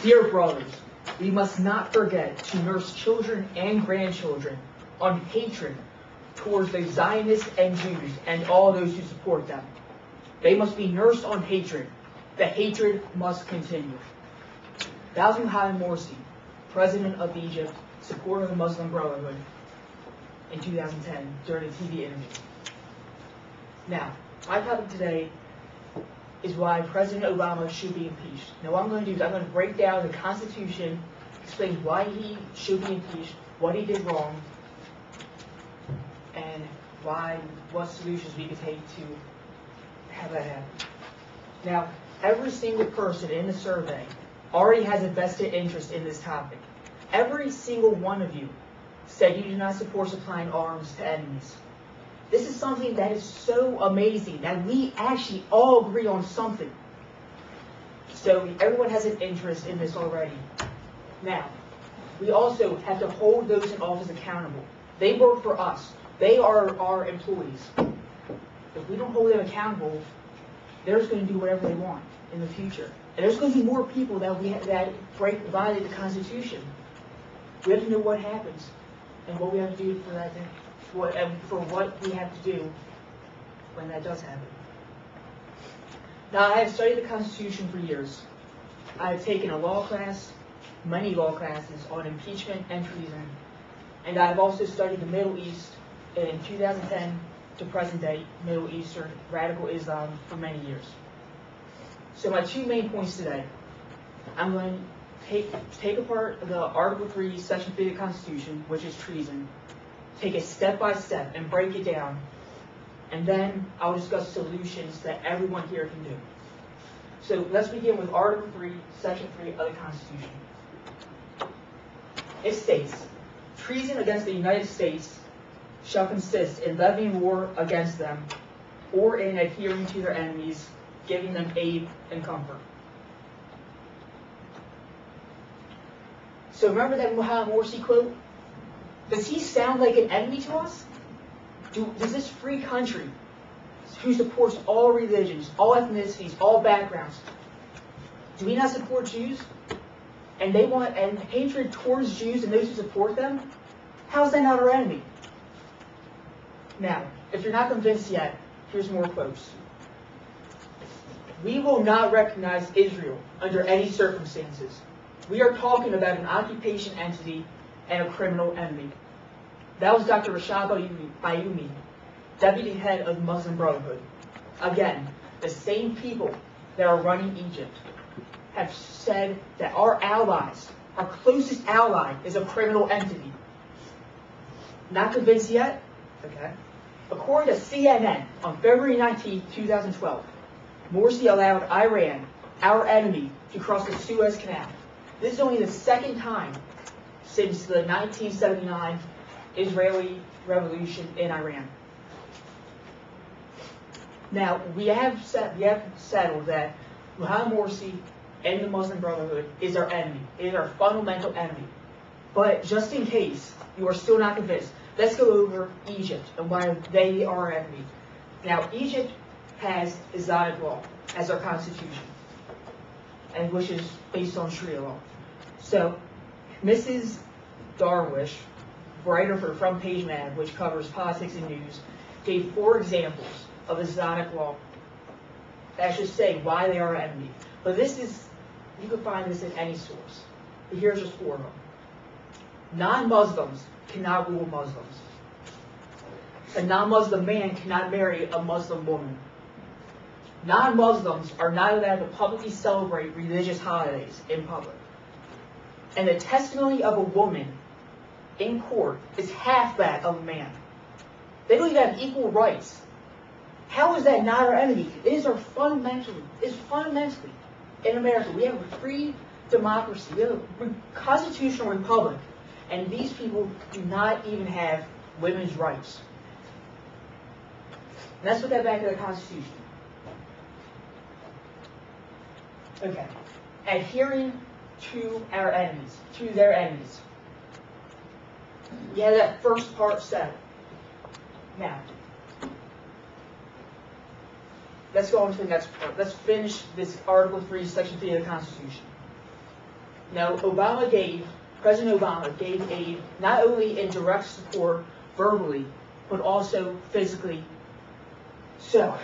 Dear brothers, we must not forget to nurse children and grandchildren on hatred towards the Zionists and Jews and all those who support them. They must be nursed on hatred. The hatred must continue. That was Mohammed Morsi, president of Egypt, supporter of the Muslim Brotherhood in 2010 during a TV interview. Now, my topic today is why President Obama should be impeached. Now, what I'm going to do is I'm going to break down the Constitution, explain why he should be impeached, what he did wrong, and what solutions we could take to have that happen. Now, every single person in the survey already has a vested interest in this topic. Every single one of you said you do not support supplying arms to enemies. This is something that is so amazing that we actually all agree on something. So everyone has an interest in this already. Now, we also have to hold those in office accountable. They work for us. They are our employees. If we don't hold them accountable, they're just going to do whatever they want in the future. And there's going to be more people that violate the Constitution. We have to know what happens and what we have to do for that thing. For what we have to do when that does happen. Now, I have studied the Constitution for years. I have taken a law class, many law classes on impeachment and treason, and I have also studied the Middle East in 2010 to present day Middle Eastern radical Islam for many years. So my two main points today, I'm going to take apart the Article 3, Section 3 of the Constitution, which is treason, take it step by step and break it down, and then I'll discuss solutions that everyone here can do. So let's begin with Article 3, Section 3 of the Constitution. It states, treason against the United States shall consist in levying war against them or in adhering to their enemies, giving them aid and comfort. So remember that Mohammed Morsi quote? Does he sound like an enemy to us? Does this free country, who supports all religions, all ethnicities, all backgrounds, do we not support Jews? And hatred towards Jews and those who support them? How is that not our enemy? Now, if you're not convinced yet, here's more quotes. We will not recognize Israel under any circumstances. We are talking about an occupation entity and a criminal enemy. That was Dr. Rashad Bayoumi, deputy head of the Muslim Brotherhood. Again, the same people that are running Egypt have said that our allies, our closest ally, is a criminal entity. Not convinced yet? Okay. According to CNN, on February 19, 2012, Morsi allowed Iran, our enemy, to cross the Suez Canal. This is only the second time since the 1979 Israeli revolution in Iran. Now, we have settled that Mohammed Morsi and the Muslim Brotherhood is our enemy. It is our fundamental enemy. But just in case you are still not convinced, let's go over Egypt and why they are our enemy. Now, Egypt has Islamic law as our constitution, and which is based on Sharia law. So, Mrs. Darwish, writer for the Front Page Mag, which covers politics and news, gave 4 examples of Islamic law that should say why they are our enemy. But you can find this in any source. But here's just 4 of them. Non-Muslims cannot rule Muslims. A non-Muslim man cannot marry a Muslim woman. Non-Muslims are not allowed to publicly celebrate religious holidays in public. And the testimony of a woman in court is half that of a man. They don't even have equal rights. How is that not our enemy? It is fundamentally in America. We have a free democracy. We have a constitutional republic. And these people do not even have women's rights. And let's put that back to the Constitution. Okay. Adhering to our enemies, to their enemies. You have that first part settled. Now, let's go on to the next part. Let's finish this Article 3, Section 3 of the Constitution. Now, President Obama gave aid not only in direct support verbally, but also physically. So,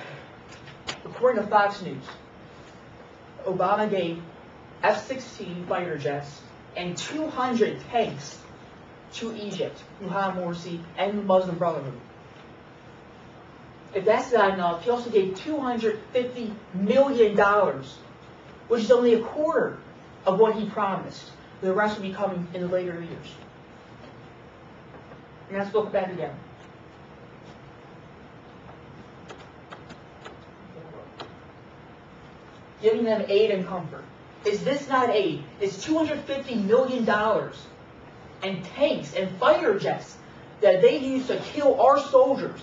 according to Fox News, Obama gave F-16 fighter jets and 200 tanks to Egypt, Mohammed Morsi, and the Muslim Brotherhood. If that's not enough, he also gave $250 million, which is only a quarter of what he promised. The rest will be coming in the later years. And let's look back again. Giving them aid and comfort. Is this not aid? Is $250 million and tanks and fighter jets that they use to kill our soldiers,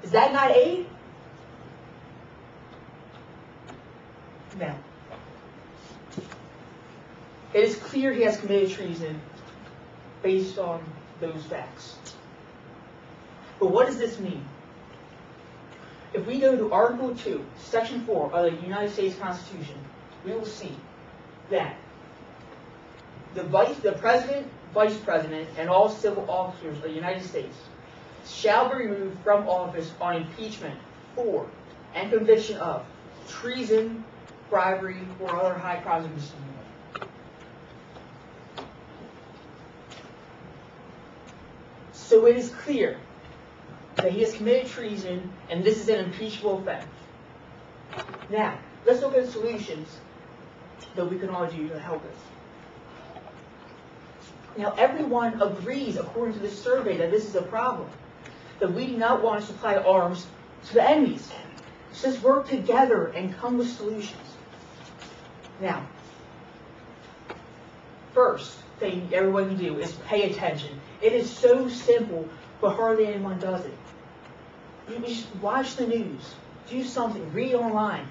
is that not aid? Now, it is clear he has committed treason based on those facts. But what does this mean? If we go to Article 2, Section 4 of the United States Constitution, we will see that the President, Vice President, and all civil officers of the United States shall be removed from office on impeachment for and conviction of treason, bribery, or other high crimes of misdemeanor. So it is clear that he has committed treason, and this is an impeachable offense. Now, let's look at solutions that we can all do to help us. Now, everyone agrees, according to this survey, that this is a problem, that we do not want to supply arms to the enemies. So let's work together and come with solutions. Now, first thing everyone can do is pay attention. It is so simple, but hardly anyone does it. You just watch the news, do something, read online.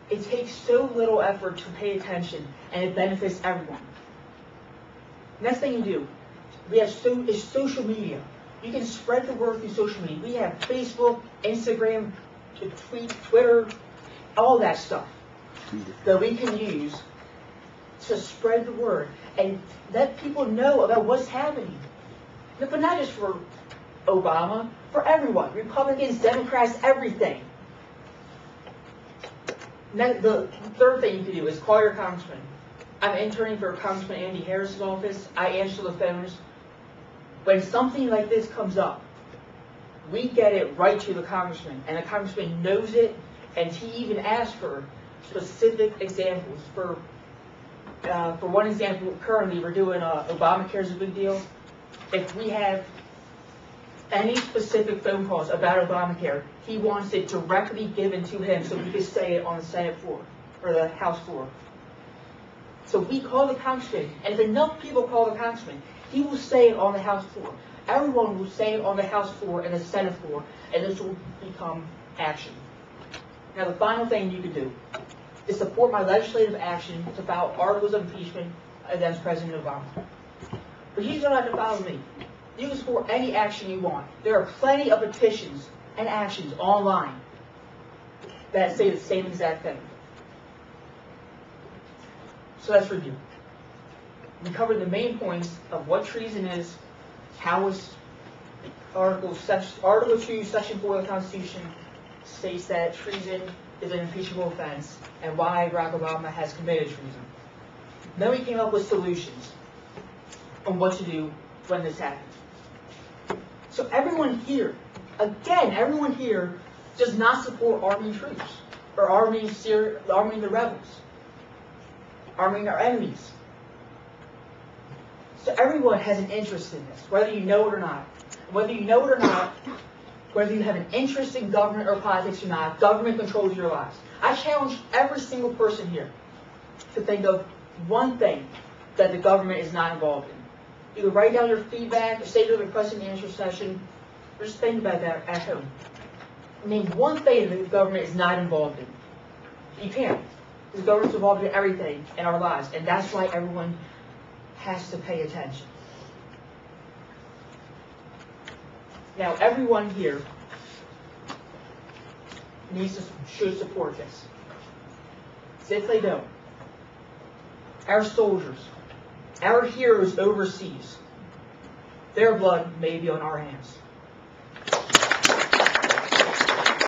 It takes so little effort to pay attention, and it benefits everyone. Next thing you do, is social media. You can spread the word through social media. We have Facebook, Instagram, Twitter, all that stuff that we can use to spread the word and let people know about what's happening. But not just for Obama, for everyone. Republicans, Democrats, everything. The third thing you can do is call your congressman. I'm interning for Congressman Andy Harris's office. I answer the phones. When something like this comes up, we get it right to the congressman, and the congressman knows it, and he even asks for specific examples. For one example, currently we're doing Obamacare is a big deal. If we have any specific phone calls about Obamacare, he wants it directly given to him so we can say it on the Senate floor or the House floor. So we call the congressman, and if enough people call the congressman, he will say it on the House floor. Everyone will say it on the House floor and the Senate floor, and this will become action. Now, the final thing you can do is support my legislative action to file articles of impeachment against President Obama. But you don't have to follow me. You can support any action you want. There are plenty of petitions and actions online that say the same exact thing. So let's review. We covered the main points of what treason is, how is Article 2, Section 4 of the Constitution states that treason is an impeachable offense, and why Barack Obama has committed treason. Then we came up with solutions on what to do when this happens. So everyone here, again, everyone here does not support arming troops or arming the rebels, arming our enemies. So everyone has an interest in this, whether you know it or not. Whether you know it or not, whether you have an interest in government or politics or not, government controls your lives. I challenge every single person here to think of one thing that the government is not involved in. You can write down your feedback, or say to the question and answer session, or just think about that at home. Name one thing that the government is not involved in. You can't. The government's involved in everything in our lives, and that's why everyone has to pay attention. Now, everyone here should support this. So if they don't, our soldiers, our heroes overseas, their blood may be on our hands.